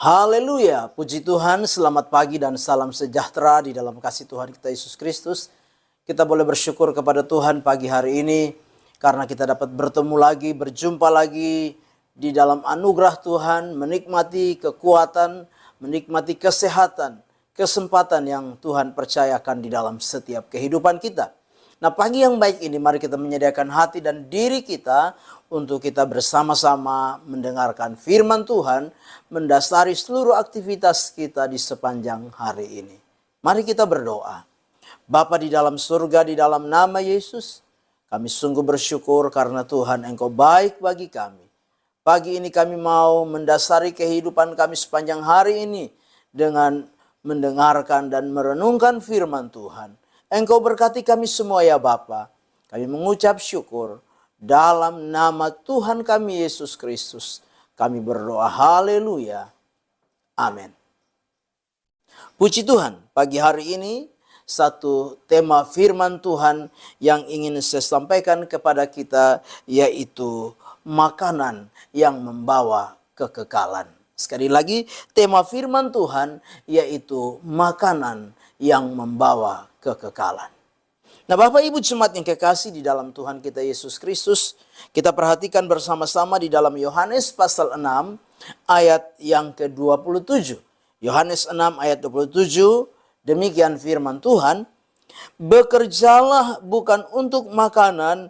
Haleluya, puji Tuhan, selamat pagi dan salam sejahtera di dalam kasih Tuhan kita Yesus Kristus. Kita boleh bersyukur kepada Tuhan pagi hari ini karena kita dapat bertemu lagi, berjumpa lagi di dalam anugerah Tuhan, menikmati kekuatan, menikmati kesehatan, kesempatan yang Tuhan percayakan di dalam setiap kehidupan kita. Nah, pagi yang baik ini mari kita menyediakan hati dan diri kita untuk kita bersama-sama mendengarkan firman Tuhan, mendasari seluruh aktivitas kita di sepanjang hari ini. Mari kita berdoa. Bapa di dalam surga, di dalam nama Yesus, kami sungguh bersyukur karena Tuhan Engkau baik bagi kami. Pagi ini kami mau mendasari kehidupan kami sepanjang hari ini dengan mendengarkan dan merenungkan firman Tuhan. Engkau berkati kami semua ya Bapa. Kami mengucap syukur dalam nama Tuhan kami Yesus Kristus. Kami berdoa haleluya. Amin. Puji Tuhan, pagi hari ini satu tema firman Tuhan yang ingin saya sampaikan kepada kita yaitu makanan yang membawa kekekalan. Sekali lagi, tema firman Tuhan yaitu makanan yang membawa kekekalan. Nah, Bapak Ibu jemaat yang kekasih di dalam Tuhan kita Yesus Kristus, kita perhatikan bersama-sama di dalam Yohanes pasal 6 ayat yang ke-27. Yohanes 6 ayat 27, demikian firman Tuhan, "Bekerjalah bukan untuk makanan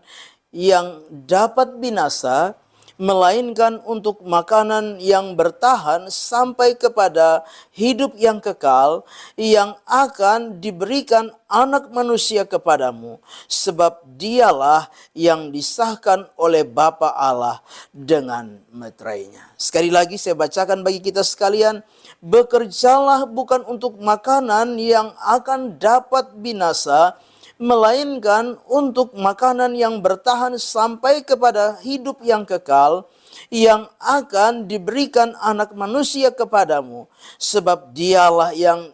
yang dapat binasa, melainkan untuk makanan yang bertahan sampai kepada hidup yang kekal, yang akan diberikan anak manusia kepadamu, sebab dialah yang disahkan oleh Bapa Allah dengan meterainya." Sekali lagi saya bacakan bagi kita sekalian, "Bekerjalah bukan untuk makanan yang akan dapat binasa, melainkan untuk makanan yang bertahan sampai kepada hidup yang kekal, yang akan diberikan anak manusia kepadamu, sebab dialah yang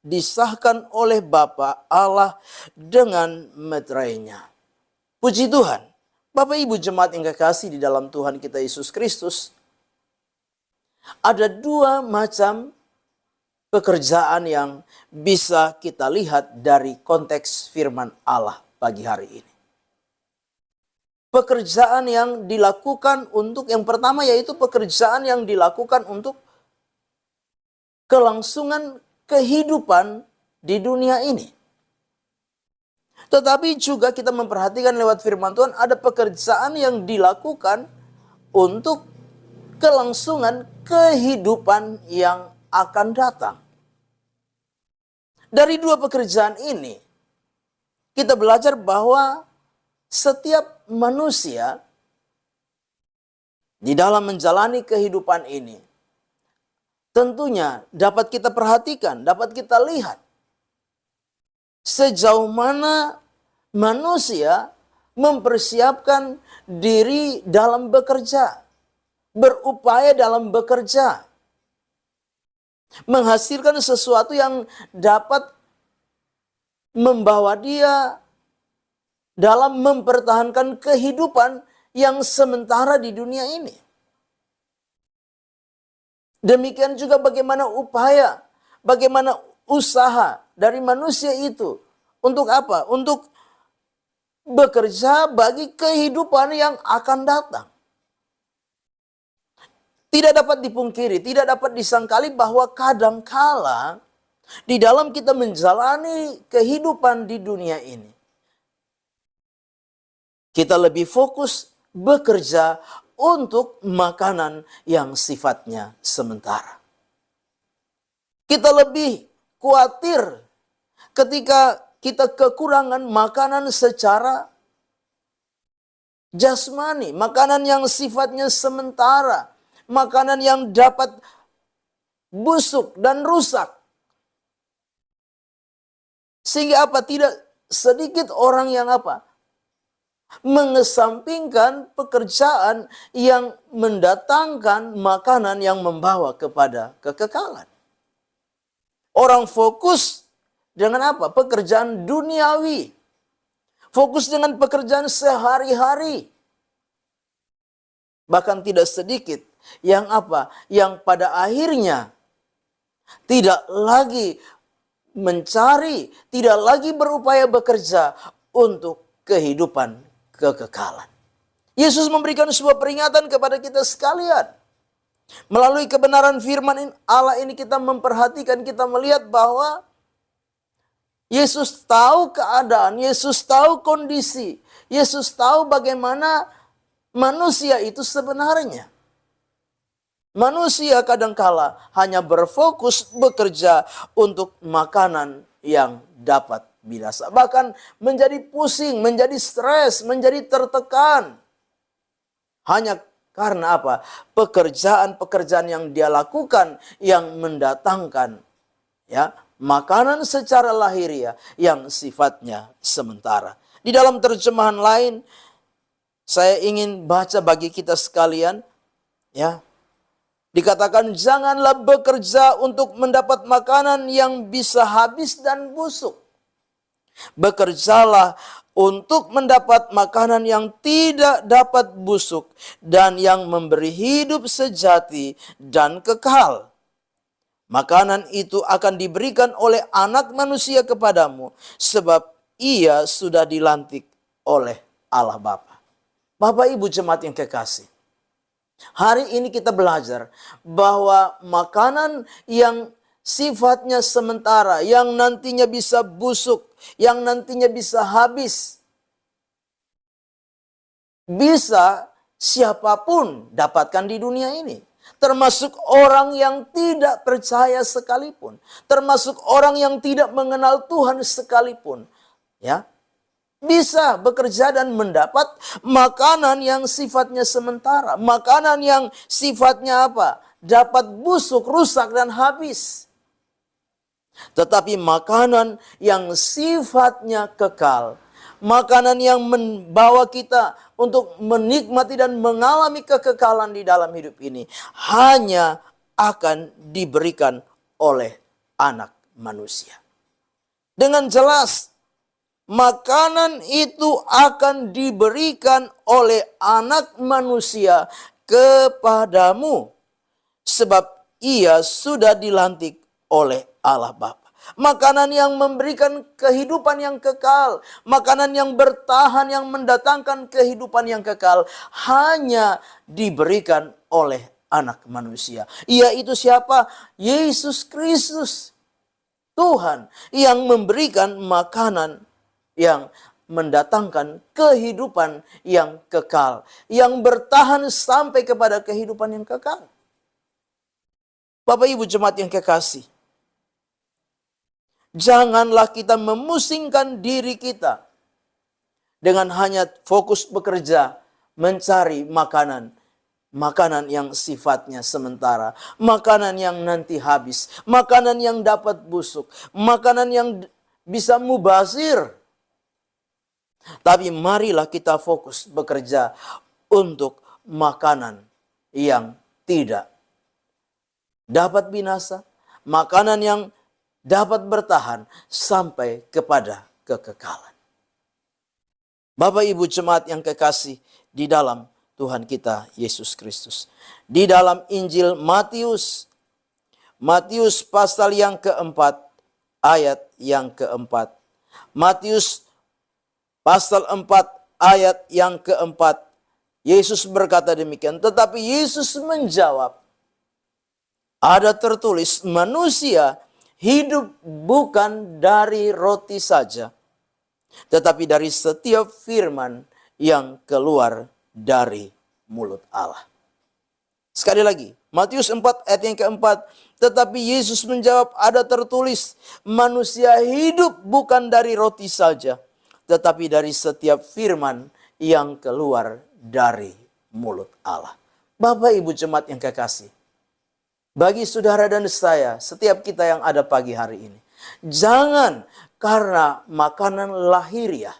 disahkan oleh Bapa Allah dengan meterainya." Puji Tuhan. Bapak Ibu jemaat yang kekasih di dalam Tuhan kita Yesus Kristus, ada dua macam pekerjaan yang bisa kita lihat dari konteks firman Allah pagi hari ini. Pekerjaan yang dilakukan untuk, yang pertama yaitu pekerjaan yang dilakukan untuk kelangsungan kehidupan di dunia ini. Tetapi juga kita memperhatikan lewat firman Tuhan ada pekerjaan yang dilakukan untuk kelangsungan kehidupan yang akan datang. Dari dua pekerjaan ini, kita belajar bahwa setiap manusia di dalam menjalani kehidupan ini, tentunya dapat kita perhatikan, dapat kita lihat sejauh mana manusia mempersiapkan diri dalam bekerja, berupaya dalam bekerja, menghasilkan sesuatu yang dapat membawa dia dalam mempertahankan kehidupan yang sementara di dunia ini. Demikian juga bagaimana upaya, bagaimana usaha dari manusia itu. Untuk apa? Untuk bekerja bagi kehidupan yang akan datang. Tidak dapat dipungkiri, tidak dapat disangkali bahwa kadangkala di dalam kita menjalani kehidupan di dunia ini, kita lebih fokus bekerja untuk makanan yang sifatnya sementara. Kita lebih khawatir ketika kita kekurangan makanan secara jasmani, makanan yang sifatnya sementara, makanan yang dapat busuk dan rusak. Sehingga apa? Tidak sedikit orang yang apa? Mengesampingkan pekerjaan yang mendatangkan makanan yang membawa kepada kekekalan. Orang fokus dengan apa? Pekerjaan duniawi. Fokus dengan pekerjaan sehari-hari. Bahkan tidak sedikit yang apa? Yang pada akhirnya tidak lagi mencari, tidak lagi berupaya bekerja untuk kehidupan kekekalan. Yesus memberikan sebuah peringatan kepada kita sekalian. Melalui kebenaran firman Allah ini kita memperhatikan, kita melihat bahwa Yesus tahu keadaan, Yesus tahu kondisi, Yesus tahu bagaimana manusia itu sebenarnya. Manusia kadangkala hanya berfokus bekerja untuk makanan yang dapat binasa. Bahkan menjadi pusing, menjadi stres, menjadi tertekan. Hanya karena apa? Pekerjaan-pekerjaan yang dia lakukan yang mendatangkan makanan secara lahiriah yang sifatnya sementara. Di dalam terjemahan lain, saya ingin baca bagi kita sekalian, dikatakan janganlah bekerja untuk mendapat makanan yang bisa habis dan busuk. Bekerjalah untuk mendapat makanan yang tidak dapat busuk dan yang memberi hidup sejati dan kekal. Makanan itu akan diberikan oleh Anak Manusia kepadamu, sebab ia sudah dilantik oleh Allah Bapa. Bapak Ibu jemaat yang kekasih, hari ini kita belajar bahwa makanan yang sifatnya sementara, yang nantinya bisa busuk, yang nantinya bisa habis, bisa siapapun dapatkan di dunia ini. Termasuk orang yang tidak percaya sekalipun. Termasuk orang yang tidak mengenal Tuhan sekalipun. Bisa bekerja dan mendapat makanan yang sifatnya sementara. Makanan yang sifatnya apa? Dapat busuk, rusak, dan habis. Tetapi makanan yang sifatnya kekal, makanan yang membawa kita untuk menikmati dan mengalami kekekalan di dalam hidup ini, hanya akan diberikan oleh Anak Manusia. Dengan jelas, makanan itu akan diberikan oleh Anak Manusia kepadamu, sebab ia sudah dilantik oleh Allah Bapa. Makanan yang memberikan kehidupan yang kekal, makanan yang bertahan, yang mendatangkan kehidupan yang kekal, hanya diberikan oleh Anak Manusia. Yaitu siapa? Yesus Kristus, Tuhan yang memberikan makanan yang mendatangkan kehidupan yang kekal, yang bertahan sampai kepada kehidupan yang kekal. Bapak Ibu jemaat yang kekasih, janganlah kita memusingkan diri kita dengan hanya fokus bekerja, mencari makanan yang sifatnya sementara, makanan yang nanti habis, makanan yang dapat busuk, makanan yang bisa mubazir. Tapi marilah kita fokus bekerja untuk makanan yang tidak dapat binasa, makanan yang dapat bertahan sampai kepada kekekalan. Bapak Ibu jemaat yang kekasih di dalam Tuhan kita Yesus Kristus. Di dalam Injil Matius pasal yang keempat, ayat yang keempat. Matius pasal 4 ayat yang keempat. Yesus berkata demikian. Tetapi Yesus menjawab, ada tertulis, manusia hidup bukan dari roti saja, tetapi dari setiap firman yang keluar dari mulut Allah. Sekali lagi, Matius 4 ayat yang keempat. Tetapi Yesus menjawab, ada tertulis, manusia hidup bukan dari roti saja, tetapi dari setiap firman yang keluar dari mulut Allah. Bapak Ibu jemaat yang kekasih, bagi saudara dan saya, setiap kita yang ada pagi hari ini, jangan karena makanan lahiriah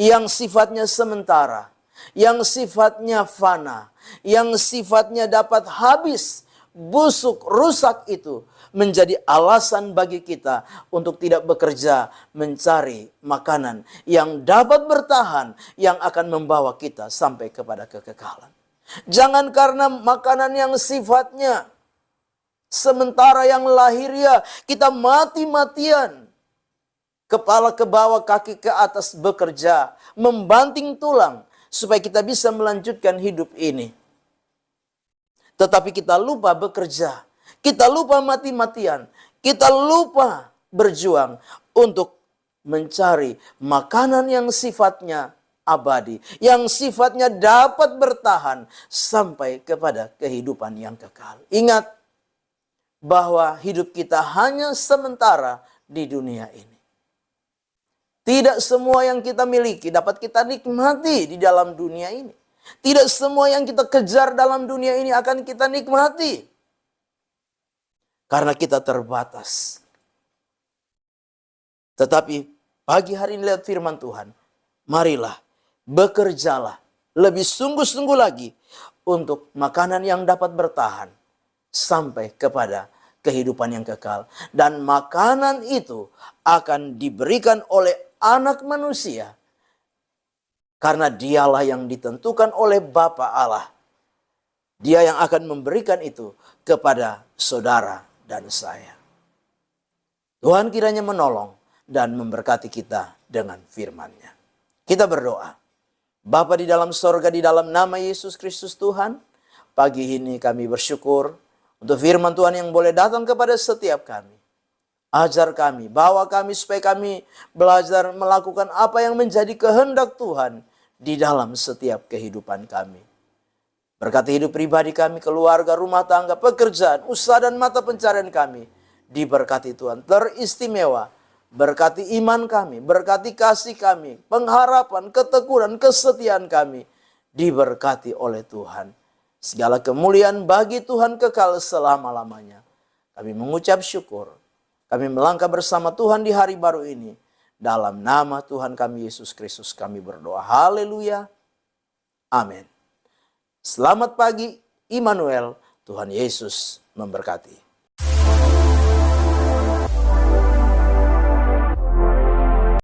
yang sifatnya sementara, yang sifatnya fana, yang sifatnya dapat habis, busuk, rusak itu menjadi alasan bagi kita untuk tidak bekerja mencari makanan yang dapat bertahan, yang akan membawa kita sampai kepada kekekalan. Jangan karena makanan yang sifatnya sementara, yang lahiriah, kita mati-matian, kepala ke bawah, kaki ke atas bekerja, membanting tulang, supaya kita bisa melanjutkan hidup ini. Tetapi kita lupa bekerja, kita lupa mati-matian, kita lupa berjuang untuk mencari makanan yang sifatnya abadi, yang sifatnya dapat bertahan sampai kepada kehidupan yang kekal. Ingat bahwa hidup kita hanya sementara di dunia ini. Tidak semua yang kita miliki dapat kita nikmati di dalam dunia ini. Tidak semua yang kita kejar dalam dunia ini akan kita nikmati. Karena kita terbatas. Tetapi pagi hari ini lihat firman Tuhan. Marilah, bekerjalah lebih sungguh-sungguh lagi untuk makanan yang dapat bertahan sampai kepada kehidupan yang kekal. Dan makanan itu akan diberikan oleh Anak Manusia, karena dialah yang ditentukan oleh Bapa Allah. Dia yang akan memberikan itu kepada saudara dan saya. Tuhan kiranya menolong dan memberkati kita dengan firman-Nya. Kita berdoa. Bapa di dalam sorga, di dalam nama Yesus Kristus Tuhan, pagi ini kami bersyukur untuk firman Tuhan yang boleh datang kepada setiap kami. Ajar kami, bawa kami supaya kami belajar melakukan apa yang menjadi kehendak Tuhan di dalam setiap kehidupan kami. Berkati hidup pribadi kami, keluarga, rumah tangga, pekerjaan, usaha dan mata pencarian kami. Diberkati Tuhan, teristimewa. Berkati iman kami, berkati kasih kami, pengharapan, ketekunan, kesetiaan kami. Diberkati oleh Tuhan. Segala kemuliaan bagi Tuhan kekal selama-lamanya. Kami mengucap syukur. Kami melangkah bersama Tuhan di hari baru ini. Dalam nama Tuhan kami Yesus Kristus kami berdoa. Haleluya. Amin. Selamat pagi, Immanuel. Tuhan Yesus memberkati.